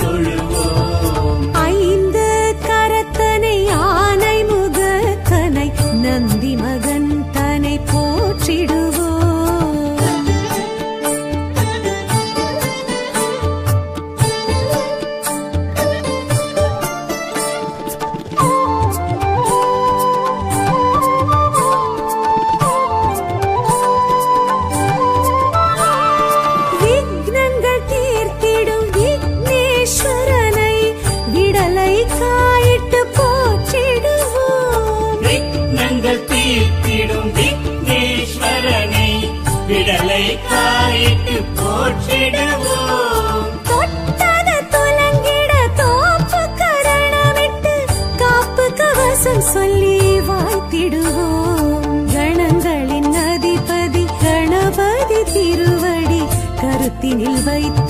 தொழுவோம். ஐந்து கரத்தனை ஆனை முகத்தனை நந்தி மகன் தனை போற்றிடுவோம். விக்னங்கள் தீர்த்திடும் விக்னேஸ்வரனை விடலை காயிட்டு போற்றிடுவோம். விக்னங்கள் தீர்த்திடும் விக்னேஸ்வரனை விடலை காயிட்டு போற்றிடுவோம். தொட்டது துலங்கிட தோப்பு கரணமிட்டு காப்பு கவசம் சொல்லி வாழ்த்திடுவோம். கணங்களின் அதிபதி கணபதி திருவடி கருத்தினில் வைத்து